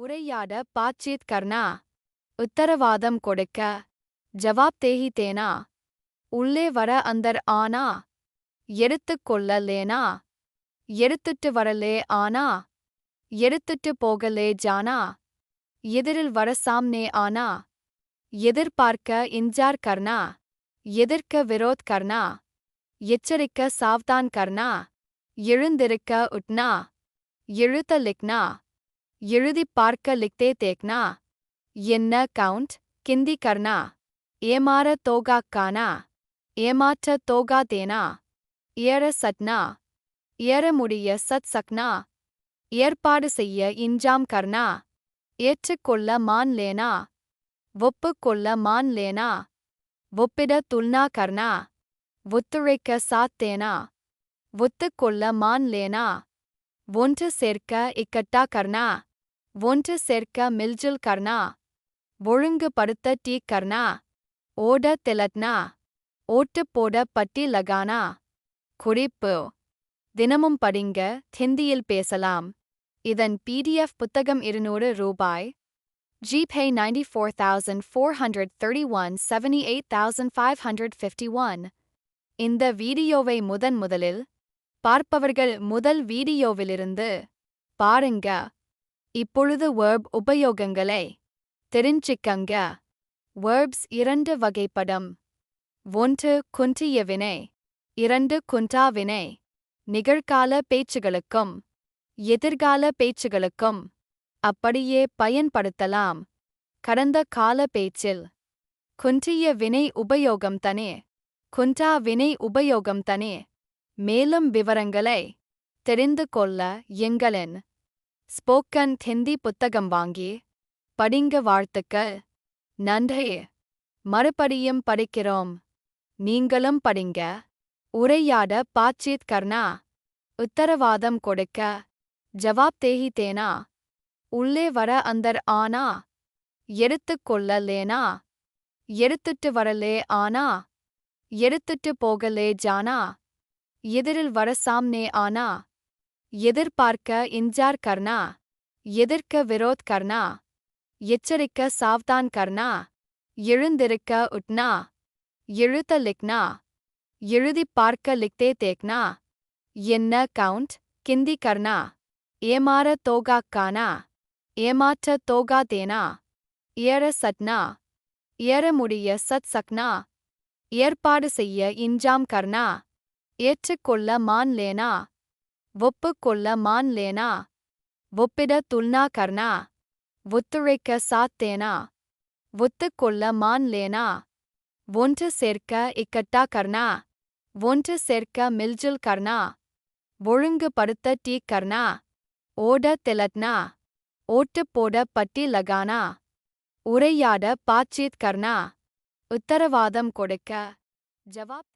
உரையாட பாட்சீத் கர்னா உத்தரவாதம் கொடுக்க ஜவாப் தேஹி தேனா உள்ளே வர அந்தர் ஆனா எடுத்துக் கொள்ள லேனா எடுத்துட்டு வரலே ஆனா எடுத்துட்டு போகலே ஜானா எதிரில் வர சாம்னே ஆனா எதிர்பார்க்க இன்ஜார் கர்னா எதிர்க்க விரோத் கர்னா எச்சரிக்க சாவ்தான் கர்னா எழுந்திருக்க உட்னா எழுத்த லிக்னா எழுதிப் பார்க்க லிக்தே தேக்னா என்ன கவுண்ட் கிந்தி கர்னா ஏமாற தோகா கானா ஏமாற்ற தோகா தேனா ஏற சட்னா ஏற முடிய சத் சக்னா ஏற்பாடு செய்ய இன்ஜாம் கர்னா ஏற்றுக்கொள்ள மான் லேனா ஒப்புக்கொள்ள மான் லேனா ஒப்பிட துல்னா கர்னா ஒத்துழைக்க சாத் தேனா ஒத்துக்கொள்ள மான் லேனா ஒன்று சேர்க்க இக்கட்டா கர்னா ஒன்று சேர்க்க மில்ஜுல் கர்னா ஒழுங்குபடுத்த டீ கர்னா ஓட திலட்னா ஓட்டு போட பட்டி லகானா குறிப்பு தினமும் படிங்க ஹிந்தியில் பேசலாம். இதன் PDF புத்தகம் 200 ரூபாய். GPay 94,431 78,551. இந்த வீடியோவை முதலில் பார்ப்பவர்கள் முதல் வீடியோவிலிருந்து பாருங்க. இப்பொழுது வெர்ப் உபயோகங்களை தெரிஞ்சிக்கங்க. வெர்ப்ஸ் 2 வகைப்படும். 1 குன்றிய வினை, 2 குன்றா வினை. நிகழ்கால பேச்சுகளுக்கும் எதிர்கால பேச்சுகளுக்கும் அப்படியே பயன்படுத்தலாம். கடந்த கால பேச்சில் குன்றிய வினை உபயோகம் தனே, குன்றா வினை உபயோகம் தனே. மேலும் விவரங்களை தெரிந்து கொள்ள எங்களின் ஸ்போக்கன் ஹிந்தி புத்தகம் வாங்கி படிங்க. வாழ்த்துக்கள். நன்றி. மறுபடியும் படிக்கிறோம். நீங்களும் படிங்க. உரையாட பாட்சீத் கர்னா உத்தரவாதம் கொடுக்க ஜவாப் தேஹி தேனா உள்ளே வர அந்தர் ஆனா எடுத்துக் கொள்ள லேனா எடுத்துட்டு வரலே ஆனா எடுத்துட்டு போகலே ஜானா எதிரில் வர சாம்னே ஆனா எதிர்பார்க்க இன்ஜார் கர்னா எதிர்க்க விரோத் கர்னா எச்சரிக்க சாவ்தான் கர்னா எழுந்திருக்க உட்னா எழுத்த லிக்னா எழுதிப் பார்க்க லிக்தே தேக்னா என்ன கவுண்ட் கிந்தி கர்னா ஏமாற தோகா கானா ஏமாற்ற தோகா தேனா ஏற சட்னா ஏற முடிய சத் சக்னா ஏற்பாடு செய்ய இன்ஜாம் கர்னா ஏற்றுக்கொள்ள மான் லேனா ஒப்புக்கொள்ள மான் லேனா ஒப்பிட துல்னா கர்னா ஒத்துழைக்க சாத் தேனா ஒத்துக்கொள்ள மான் லேனா ஒன்று சேர்க்க இக்கட்டா கர்னா ஒன்று சேர்க்க மில்ஜுல் கர்னா ஒழுங்குபடுத்த டீ கர்னா ஓட திலட்னா ஓட்டு போட பட்டி லகானா உரையாட பாட்சீத் கர்னா உத்தரவாதம் கொடுக்க ஜவாப்